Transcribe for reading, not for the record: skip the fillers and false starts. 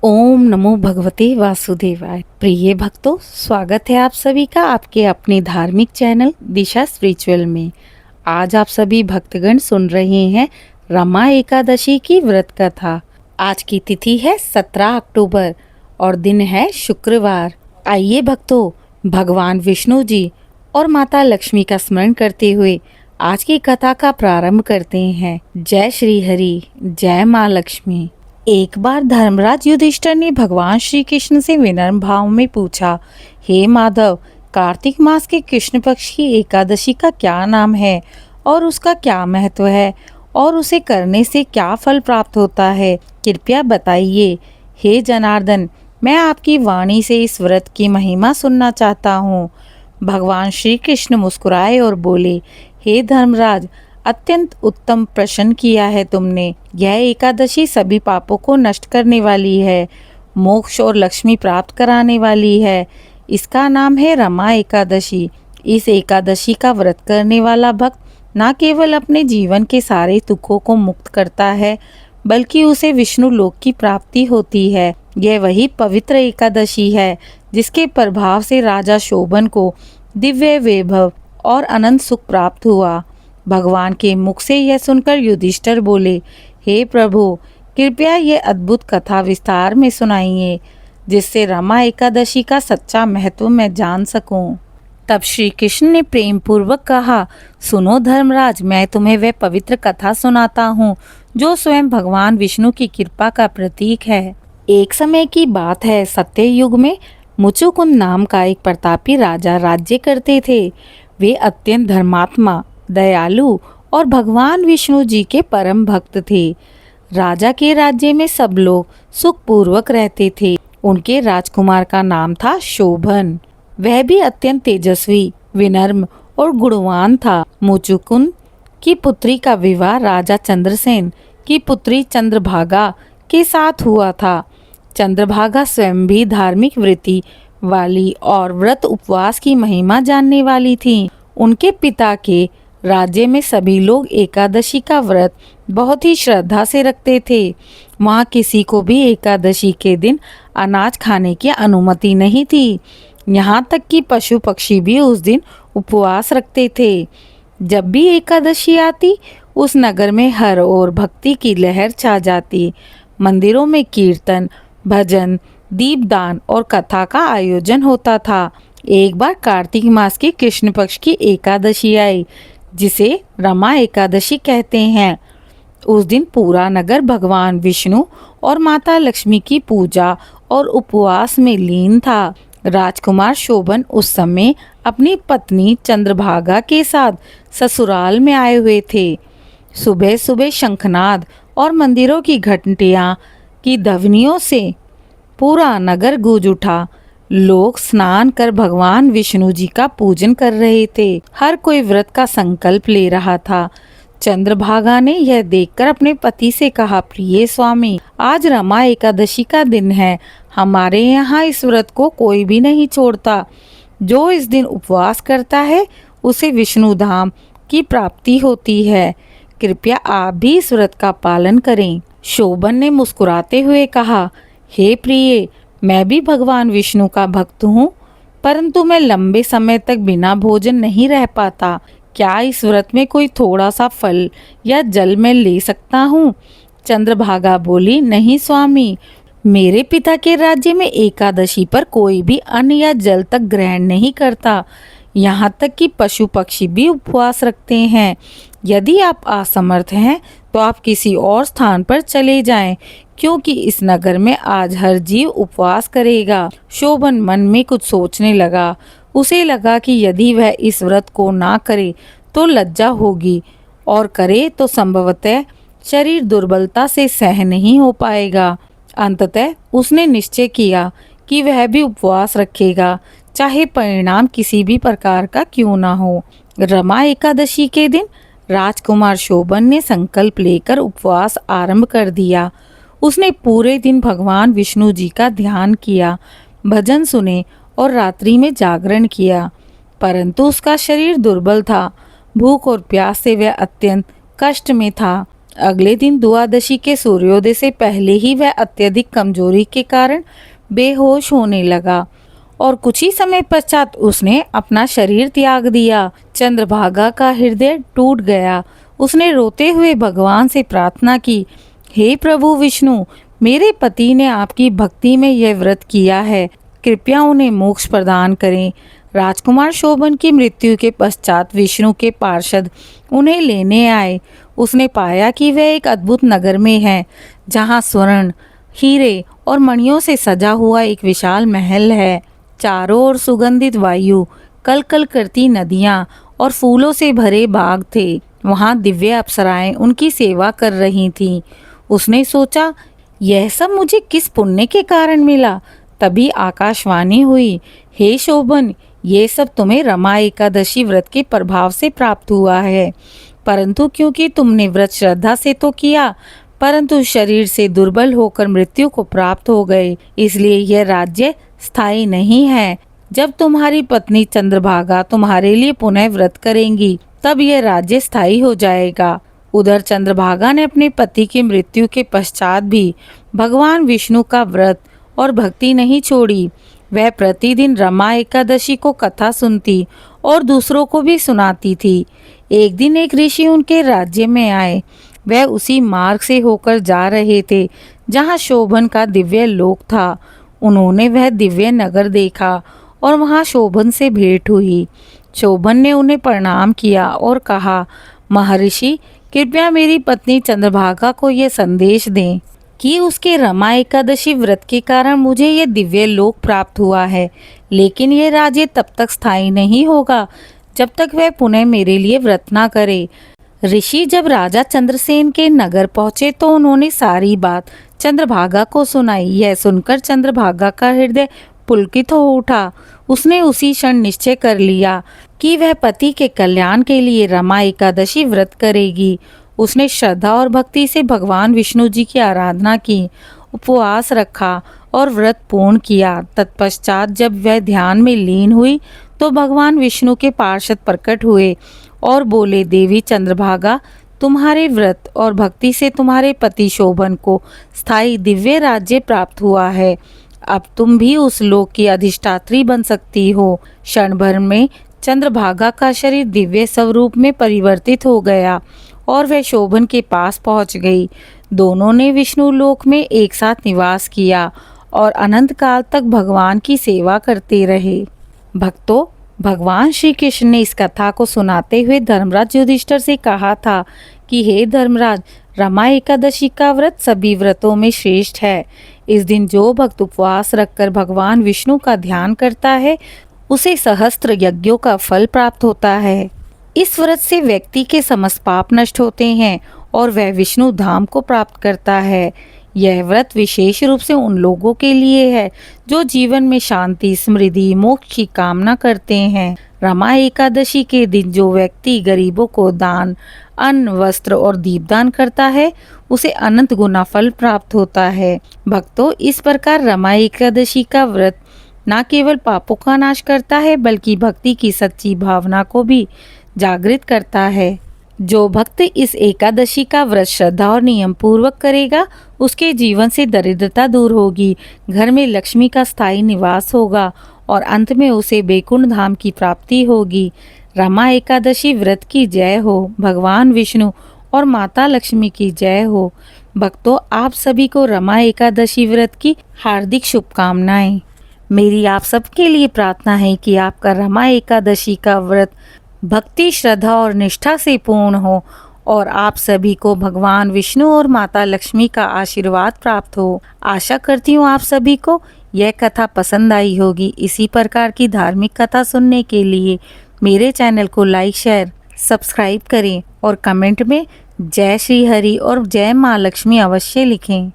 ओम नमो भगवते वासुदेवाय। प्रिय भक्तों, स्वागत है आप सभी का आपके अपने धार्मिक चैनल दिशा स्पिरिचुअल में। आज आप सभी भक्तगण सुन रहे हैं रमा एकादशी की व्रत कथा। आज की तिथि है 17 अक्टूबर और दिन है शुक्रवार। आइए भक्तों, भगवान विष्णु जी और माता लक्ष्मी का स्मरण करते हुए आज की कथा का प्रारंभ करते हैं। जय श्री हरि, जय माँ लक्ष्मी। एक बार धर्मराज युधिष्ठिर ने भगवान श्री कृष्ण से विनम्र भाव में पूछा, हे माधव, कार्तिक मास के कृष्ण पक्ष की एकादशी का क्या नाम है और उसका क्या महत्व है और उसे करने से क्या फल प्राप्त होता है? कृपया बताइए। हे जनार्दन, मैं आपकी वाणी से इस व्रत की महिमा सुनना चाहता हूँ। भगवान श्री कृष्ण मुस्कुराए और बोले, हे धर्मराज, अत्यंत उत्तम प्रश्न किया है तुमने। यह एकादशी सभी पापों को नष्ट करने वाली है, मोक्ष और लक्ष्मी प्राप्त कराने वाली है। इसका नाम है रमा एकादशी। इस एकादशी का व्रत करने वाला भक्त न केवल अपने जीवन के सारे दुखों को मुक्त करता है, बल्कि उसे विष्णु लोक की प्राप्ति होती है। यह वही पवित्र एकादशी है जिसके प्रभाव से राजा शोभन को दिव्य वैभव और अनंत सुख प्राप्त हुआ। भगवान के मुख से यह सुनकर युधिष्ठिर बोले, हे प्रभु, कृपया ये अद्भुत कथा विस्तार में सुनाइए, जिससे रमा एकादशी का सच्चा महत्व मैं जान सकूं। तब श्री कृष्ण ने प्रेम पूर्वक कहा, सुनो धर्मराज, मैं तुम्हें वह पवित्र कथा सुनाता हूँ जो स्वयं भगवान विष्णु की कृपा का प्रतीक है। एक समय की बात है, सत्य युग में मुचुकुंद नाम का एक प्रतापी राजा राज्य करते थे। वे अत्यंत धर्मात्मा, दयालु और भगवान विष्णु जी के परम भक्त थे। राजा के राज्य में सब लोग सुखपूर्वक रहते थे। उनके राजकुमार का नाम था शोभन। वह भी अत्यंत तेजस्वी, विनम्र और गुणवान था। मुचुकुंद की पुत्री का विवाह राजा चंद्रसेन की पुत्री चंद्रभागा के साथ हुआ था। चंद्रभागा स्वयं भी धार्मिक वृत्ति वाली और व्रत उपवास की महिमा जानने वाली थी। उनके पिता के राज्य में सभी लोग एकादशी का व्रत बहुत ही श्रद्धा से रखते थे। वहाँ किसी को भी एकादशी के दिन अनाज खाने की अनुमति नहीं थी। यहाँ तक कि पशु पक्षी भी उस दिन उपवास रखते थे। जब भी एकादशी आती, उस नगर में हर ओर भक्ति की लहर छा जाती। मंदिरों में कीर्तन, भजन, दीपदान और कथा का आयोजन होता था। एक बार कार्तिक मास की कृष्ण पक्ष की एकादशी आई, जिसे रमा एकादशी कहते हैं। उस दिन पूरा नगर भगवान विष्णु और माता लक्ष्मी की पूजा और उपवास में लीन था। राजकुमार शोभन उस समय अपनी पत्नी चंद्रभागा के साथ ससुराल में आए हुए थे। सुबह सुबह शंखनाद और मंदिरों की घंटियां की ध्वनियों से पूरा नगर गूंज उठा। लोग स्नान कर भगवान विष्णु जी का पूजन कर रहे थे। हर कोई व्रत का संकल्प ले रहा था। चंद्रभागा ने यह देखकर अपने पति से कहा, प्रिय स्वामी, आज रमा एकादशी का दिन है। हमारे यहाँ इस व्रत को कोई भी नहीं छोड़ता। जो इस दिन उपवास करता है उसे विष्णु धाम की प्राप्ति होती है। कृपया आप भी इस व्रत का पालन करें। शोभन ने मुस्कुराते हुए कहा, हे प्रिय, मैं भी भगवान विष्णु का भक्त हूँ, परंतु मैं लंबे समय तक बिना भोजन नहीं रह पाता। क्या इस व्रत में कोई थोड़ा सा फल या जल मैं ले सकता हूँ? चंद्रभागा बोली, नहीं स्वामी, मेरे पिता के राज्य में एकादशी पर कोई भी अन्न या जल तक ग्रहण नहीं करता। यहाँ तक कि पशु पक्षी भी उपवास रखते हैं। यदि आप असमर्थ हैं तो आप किसी और स्थान पर चले जाएं, क्योंकि इस नगर में आज हर जीव उपवास करेगा। शोभन मन में कुछ सोचने लगा। उसे लगा कि यदि वह इस व्रत को ना करे तो लज्जा होगी, और करे तो संभवतः शरीर दुर्बलता से सह नहीं हो पाएगा। अंततः उसने निश्चय किया कि वह भी उपवास रखेगा, चाहे परिणाम किसी भी प्रकार का क्यों ना हो। रमा एकादशी के दिन राजकुमार शोभन ने संकल्प लेकर उपवास आरंभ कर दिया। उसने पूरे दिन भगवान विष्णु जी का ध्यान किया, भजन सुने और रात्रि में जागरण किया, परंतु उसका शरीर दुर्बल था। भूख और प्यास से वह अत्यंत कष्ट में था। अगले दिन द्वादशी के सूर्योदय से पहले ही वह अत्यधिक कमजोरी के कारण बेहोश होने लगा और कुछ ही समय पश्चात उसने अपना शरीर त्याग दिया। चंद्रभागा का हृदय टूट गया। उसने रोते हुए भगवान से प्रार्थना की, हे प्रभु विष्णु, मेरे पति ने आपकी भक्ति में यह व्रत किया है, कृपया उन्हें मोक्ष प्रदान करें। राजकुमार शोभन की मृत्यु के पश्चात विष्णु के पार्षद उन्हें लेने आए। उसने पाया कि वह एक अद्भुत नगर में है, जहाँ स्वर्ण, हीरे और मणियों से सजा हुआ एक विशाल महल है। चारों ओर सुगंधित वायु, कल कल करती नदियाँ और फूलों से भरे बाग थे। वहाँ दिव्य अप्सराएं उनकी सेवा कर रही थीं। उसने सोचा, यह सब मुझे किस पुण्य के कारण मिला। तभी आकाशवाणी हुई, हे शोभन, ये सब तुम्हें रमा एकादशी व्रत के प्रभाव से प्राप्त हुआ है, परंतु क्योंकि तुमने व्रत श्रद्धा से तो किया, परंतु शरीर से दुर्बल होकर मृत्यु को प्राप्त हो गए, इसलिए यह राज्य स्थायी नहीं है। जब तुम्हारी पत्नी चंद्रभागा तुम्हारे लिए पुनः व्रत करेंगी, तब यह राज्य स्थायी हो जाएगा। उधर चंद्रभागा ने अपने पति की मृत्यु के पश्चात भी भगवान विष्णु का व्रत और भक्ति नहीं छोड़ी। वह प्रतिदिन रमा एकादशी को कथा सुनती और दूसरों को भी सुनाती थी। एक दिन एक ऋषि उनके राज्य में आए। वह उसी मार्ग से होकर जा रहे थे जहाँ शोभन का दिव्य लोक था। उन्होंने वह दिव्य नगर देखा और वहाँ शोभन से भेंट हुई। शोभन ने उन्हें प्रणाम किया और कहा, महर्षि, कृपया मेरी पत्नी चंद्रभागा को यह संदेश दें कि उसके रमा एकादशी व्रत के कारण मुझे यह दिव्य लोक प्राप्त हुआ है, लेकिन यह राज्य तब तक स्थायी नहीं होगा जब तक वह पुनः मेरे लिए व्रत ना करे। ऋषि जब राजा चंद्रसेन के नगर पहुंचे तो उन्होंने सारी बात चंद्रभागा को सुनाई। यह सुनकर चंद्रभागा का हृदय पुलकित हो उठा। उसने उसी क्षण निश्चय कर लिया कि वह पति के कल्याण के लिए रमा एकादशी व्रत करेगी। उसने श्रद्धा और भक्ति से भगवान विष्णु जी की आराधना की, उपवास रखा और व्रत पूर्ण किया। तत्पश्चात जब वह ध्यान में लीन हुई तो भगवान विष्णु के पार्षद प्रकट हुए और बोले, देवी चंद्रभागा, तुम्हारे व्रत और भक्ति से तुम्हारे पति शोभन को स्थायी दिव्य राज्य प्राप्त हुआ है। अब तुम भी उस लोक की अधिष्ठात्री बन सकती हो। क्षण भर में चंद्रभागा का शरीर दिव्य स्वरूप में परिवर्तित हो गया और वह शोभन के पास पहुंच गई। दोनों ने विष्णु लोक में एक साथ निवास किया और अनंत काल तक भगवान की सेवा करते रहे। भक्तों, भगवान श्री कृष्ण ने इस कथा को सुनाते हुए धर्मराज युधिष्ठिर से कहा था कि हे धर्मराज, रमा एकादशी का व्रत सभी व्रतों में श्रेष्ठ है। इस दिन जो भक्त उपवास रखकर भगवान विष्णु का ध्यान करता है, उसे सहस्त्र यज्ञों का फल प्राप्त होता है। इस व्रत से व्यक्ति के समस्त पाप नष्ट होते हैं और वह विष्णु धाम को प्राप्त करता है। यह व्रत विशेष रूप से उन लोगों के लिए है जो जीवन में शांति, समृद्धि, मोक्ष की कामना करते हैं। रमा एकादशी के दिन जो व्यक्ति गरीबों को दान, अन्न, वस्त्र और दीपदान करता है, उसे अनंत गुना फल प्राप्त होता है। भक्तों, इस प्रकार रमा एकादशी का व्रत न केवल पापों का नाश करता है, बल्कि भक्ति की सच्ची भावना को भी जागृत करता है। जो भक्त इस एकादशी का व्रत श्रद्धा और नियम पूर्वक करेगा, उसके जीवन से दरिद्रता दूर होगी, घर में लक्ष्मी का स्थायी निवास होगा और अंत में उसे बैकुंठ धाम की प्राप्ति होगी। रमा एकादशी व्रत की जय हो। भगवान विष्णु और माता लक्ष्मी की जय हो। भक्तों, आप सभी को रमा एकादशी व्रत की हार्दिक शुभकामनाएं। मेरी आप सबके लिए प्रार्थना है कि आपका रमा एकादशी का व्रत भक्ति, श्रद्धा और निष्ठा से पूर्ण हो और आप सभी को भगवान विष्णु और माता लक्ष्मी का आशीर्वाद प्राप्त हो। आशा करती हूँ आप सभी को यह कथा पसंद आई होगी। इसी प्रकार की धार्मिक कथा सुनने के लिए मेरे चैनल को लाइक, शेयर, सब्सक्राइब करें और कमेंट में जय श्री हरि और जय माँ लक्ष्मी अवश्य लिखें।